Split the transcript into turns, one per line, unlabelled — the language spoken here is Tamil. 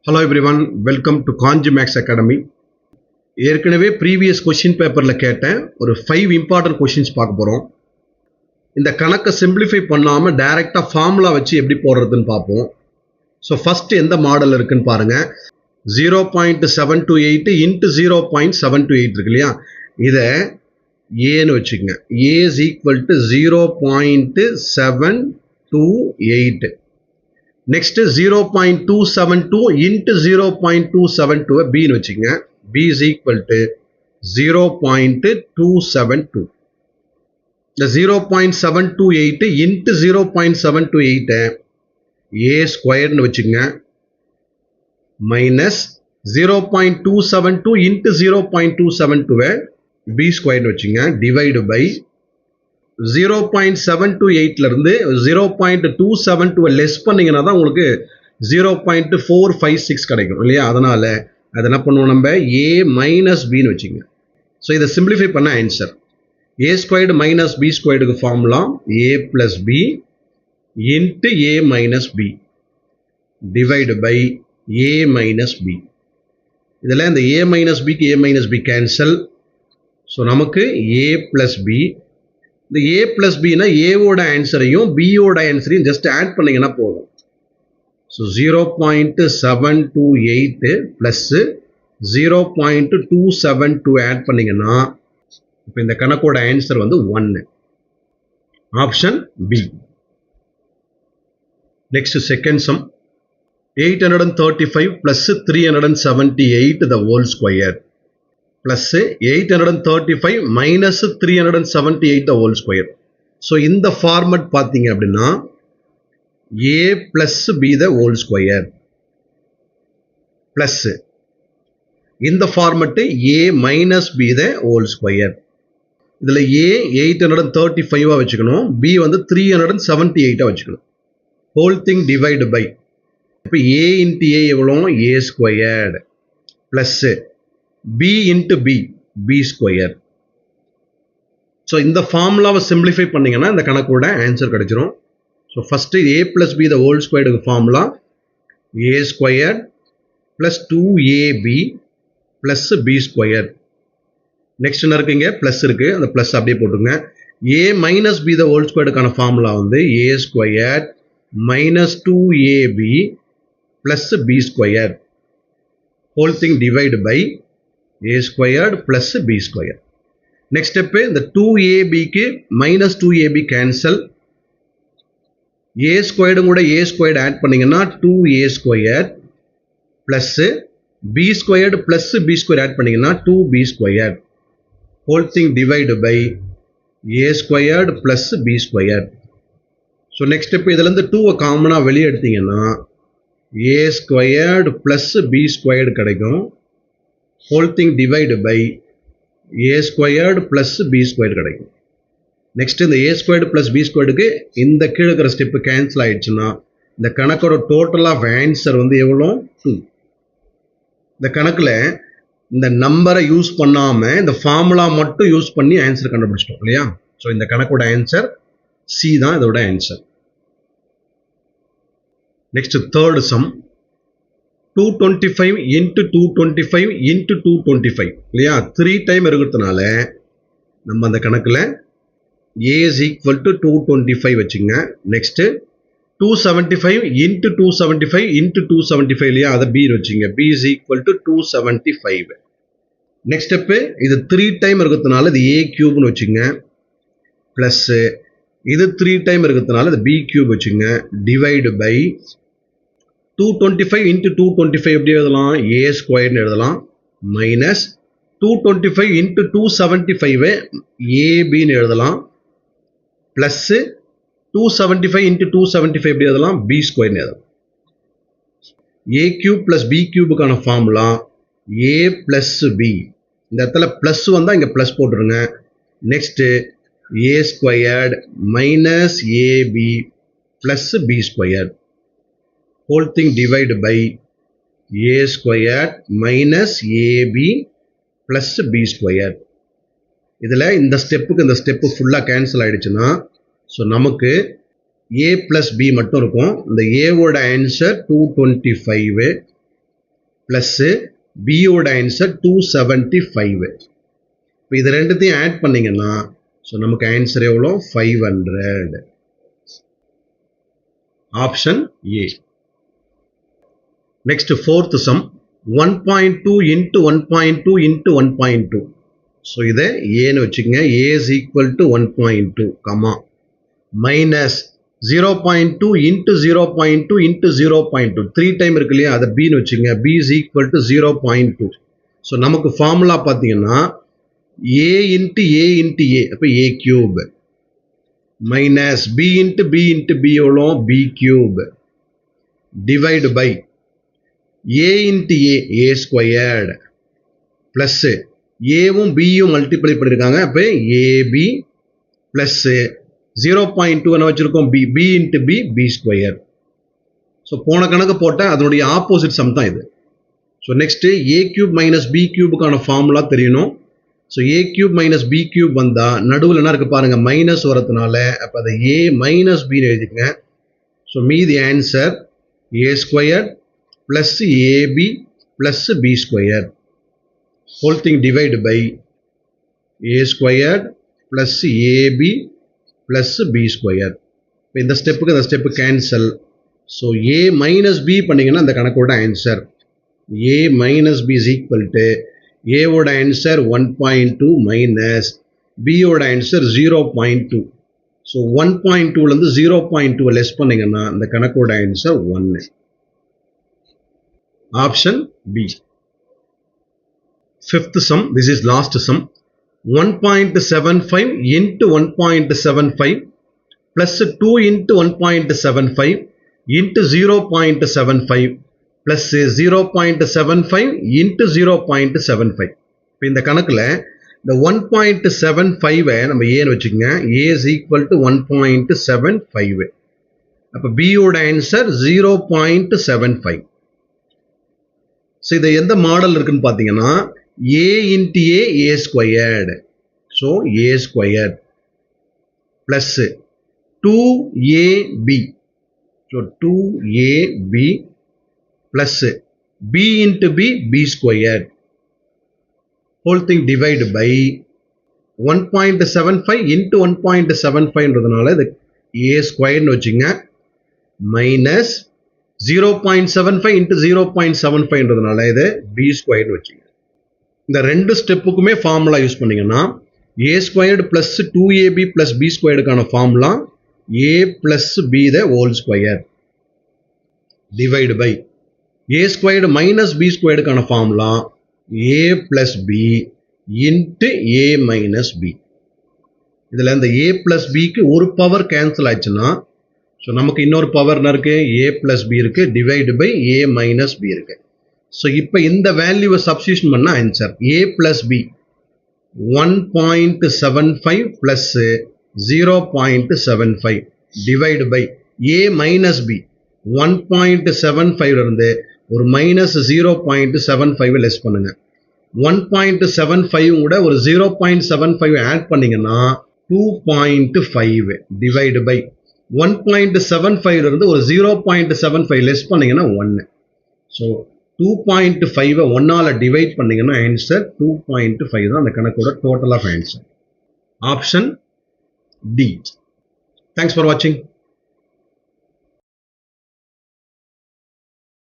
Hello everyone, welcome to Kanji Max Academy. ஏற்கனவே ப்ரீவியஸ் கொஸ்டின் பேப்பரில் கேட்டேன் ஒரு 5 இம்பார்ட்டன்ட் கொஸ்டின்ஸ் பார்க்க போகிறோம். இந்த கணக்கை சிம்பிளிஃபை பண்ணாமல் டைரெக்டாக ஃபார்முலா வச்சு எப்படி போடுறதுன்னு பார்ப்போம். ஸோ ஃபஸ்ட்டு எந்த மாடல் இருக்குன்னு பாருங்கள். 0.728 இன்ட்டு 0.728 இருக்கு இல்லையா, இதை ஏன்னு வச்சுக்கோங்க. A is equal to 0.728. Next 0.272 into 0.272 bன்னு வச்சுக்கங்க. B is equal to 0.272. The 0.728 into 0.728 A squared னு வச்சுக்கங்க. Minus 0.272 into 0.272 B squared னு வச்சுக்கங்க. Divide by 0.728 இருந்து 0.272 லெஸ் பண்ணீங்கன்னா தான் உங்களுக்கு 0.456 கிடைக்கும் இல்லையா. அதனால அது என்ன பண்ணுவோம், நம்ம a மைனஸ் பின்னு வச்சுங்க. ஸோ இதை சிம்பிளிஃபை பண்ண answer a squared minus b ஸ்கொயர்டுக்கு formula a plus b into a minus b divide by a minus b. இதில் இந்த a மைனஸ் பிக்கு a minus b cancel. So நமக்கு a பிளஸ் பி. இந்த a பிளஸ் பின்னா ஏவோட ஆன்சரையும் பியோட ஆன்சரையும் ஜஸ்ட் ஆட் பண்ணிங்கன்னா போதும். ஸோ 0.728 ப்ளஸ் 0.272 ஆட் பண்ணிங்கன்னா இப்போ இந்த கணக்கோட ஆன்சர் வந்து 1. Option B. Next second sum. 835 plus 378 the whole square plus 835 minus 378 the whole square. So இந்த format பார்த்தீங்க அப்படின்னா a plus b the whole square plus இந்த format a minus b the whole square. இதில் a 835 வச்சுக்கணும், b வந்து 378 வச்சுக்கணும். whole thing divide by இப்போ a into a எவ்வளோ a squared plus b into b b square. So இந்த ஃபார்முலாவை சிம்பிளிஃபை பண்ணிங்கன்னா இந்த கணக்கோட ஆன்சர் கிடைச்சிரும். So first a plus b the whole ஸ்கொயர்டுக்கு formula a square plus 2ab plus b square. Next என்ன இருக்குங்க, ப்ளஸ் இருக்குது, அந்த ப்ளஸ் அப்படியே போட்டுங்க. a minus b the whole ஸ்கொயர்டுக்கான ஃபார்முலா வந்து a square minus 2ab plus b square. Whole thing divide by a squared plus b squared. Next step இந்த 2ab க்கு minus 2ab cancel. a squared கூட a squared add பண்ணீங்கன்னா 2a squared plus b squared plus b squared add பண்ணீங்கன்னா 2b squared. Whole thing divide by a squared plus b squared. So next step இதில் இருந்து 2 காமனா வெளியே எடுத்தீங்கன்னா a squared plus b squared கிடைக்கும். whole thing divide by a squared plus b squared கிடைக்கும். நெக்ஸ்ட் இந்த a squared plus b squaredக்கு இந்த கீழே இருக்கிற ஸ்டெப்பு கேன்சல் ஆயிடுச்சுன்னா இந்த கணக்கோட டோட்டல் ஆஃப் ஆன்சர் வந்து எவ்வளோ 2. இந்த கணக்கில் இந்த நம்பரை யூஸ் பண்ணாமல் இந்த ஃபார்முலா மட்டும் யூஸ் பண்ணி ஆன்சர் கண்டுபிடிச்சிட்டோம் இல்லையா. ஸோ இந்த கணக்கோட ஆன்சர் சி தான் இதோட answer. Next third sum. 225 into 225 into 225 இல்லையா, 3 டைம் இருக்கிறதுனால நம்ம அந்த கணக்கில் a is equal to 225 வச்சுங்க. நெக்ஸ்ட்டு 275 into 275 into 275 இல்லையா, அதை b வச்சுங்க. b is equal to 275. Next step இது 3 டைம் இருக்கிறதுனால இது a கியூப்னு வச்சுங்க. ப்ளஸ் இது 3 டைம் இருக்கிறதுனால இது b கியூப் வச்சுங்க. டிவைடு பை 225 into 225 எப்படி எழுதலாம், a ஸ்கொயர்னு எழுதலாம். மைனஸ் 225 into 275 abன்னு எழுதலாம். ப்ளஸ் 275 into 275 எப்படி எழுதலாம், b ஸ்கொயர்னு எழுதலாம். a கியூப் ப்ளஸ் b கியூபுக்கான ஃபார்முலா a ப்ளஸ் b. இந்த இடத்துல ப்ளஸ் வந்தால் இங்கே ப்ளஸ் போட்டுருங்க. Next a squared minus ab plus b square. whole thing divide by a squared minus ab plus b squared. இதில் இந்த ஸ்டெப்புக்கு இந்த ஸ்டெப்பு ஃபுல்லாக கேன்சல் ஆகிடுச்சுன்னா ஸோ நமக்கு a plus b மட்டும் இருக்கும். இந்த a ஓட ஆன்சர் 225. plus B ஓட ஆன்சர் 275. இப்போ இது ரெண்டுத்தையும் ஆட் பண்ணீங்கன்னா ஸோ நமக்கு ஆன்சர் எவ்வளோ 500. Option A. Next fourth some 1.2 into 1.2 into 1.2. So இதை ஏன்னு வச்சுக்கோங்க. A is equal to 1.2, comma minus 0.2 into 0.2 into 0.2. 3 time இருக்கு இல்லையா, அதை பின்னு வச்சுக்கோங்க. B is equal to 0.2. So நமக்கு ஃபார்முலா பார்த்தீங்கன்னா A into A into A, அப்போ A cube minus B into B into B எவ்வளோ B cube divide by A into A, A squared plus ஏவும் பியும் மல்டிப்ளை பண்ணியிருக்காங்க. அப்போ AB plus 0.2 என்ன வச்சிருக்கோம் B, B into B, B square. So போன கணக்கு போட்டால் அதனுடைய ஆப்போசிட் சம் தான் இது. So next A cube minus B கியூபுக்கான ஃபார்முலா தெரியணும். So A cube minus B cube வந்தால் நடுவில் என்ன இருக்கு பாருங்க, மைனஸ் வரதுனால அப்போ அதை A மைனஸ் பின்னு எழுதிக்கங்க. ஸோ மீதி answer A squared plus AB plus B squared. Whole thing divided by A squared plus AB plus B squared. இந்த ஸ்டெப்புக்கு இந்த step cancel. So A minus B பண்ணிங்கன்னா அந்த கணக்கோட answer A minus B is equal to A ஓட ஆன்சர் 1.2 மைனஸ் B ஓட ஆன்சர் 0.2. ஸோ 1.2லேருந்து 0.2 லெஸ் பண்ணிங்கன்னா அந்த கணக்கோட answer 1. Option B. Fifth sum, this is last sum. 1.75 into 1.75 plus 2 into 1.75 into 0.75 plus 0.75 into 0.75. இப்போ இந்த கணக்கில் இந்த 1.75 நம்ம ஏன்னு வச்சுக்கோங்க. A is equal to 1.75. அப்போ B ஓட ஆன்சர் 0.75. ஸோ இது எந்த மாடல் இருக்குன்னு பார்த்தீங்கன்னா A into A, A squared. So A squared plus 2AB. So 2AB plus B into B, B squared. Whole thing divided by 1.75 into 1.75ன்றதுனால இது A squared வச்சுங்க மைனஸ் 0.75 into 0.75ன்றதுனால இது B squared வச்சுங்க. இந்த ரெண்டு ஸ்டெப்புக்குமே ஃபார்முலா யூஸ் பண்ணீங்கன்னா A squared plus 2AB plus B squaredக்கான formula A plus B the whole square divided by A squared minus B squaredக்கான formula A plus B into A minus B. இதில் இந்த A plus Bக்கு ஒரு பவர் கேன்சல் ஆயிடுச்சுன்னா ஸோ நமக்கு இன்னொரு பவர் என்ன இருக்கு, A plus B இருக்கு divide by A minus B இருக்கு. ஸோ இப்போ இந்த வேல்யூவை சப்ஸ்டியூஷன் பண்ண answer A plus B 1.75 plus 0.75 divide by A minus B 1.75 இருந்து ஒரு மைனஸ் 0.75 லெஸ் பண்ணுங்க. 1.75 கூட ஒரு 0.75 ஆட் பண்ணீங்கன்னா 2.5 டிவைடு பை 1.75 இருந்து ஒரு 0.75 லெஸ் பண்ணீங்கன்னா 1. ஸோ 2.5 1ஆல் டிவைட் பண்ணீங்கன்னா ஆன்சர் 2.5 தான் அந்த கணக்கோட total of answer. Option D. Thanks for வாட்சிங்.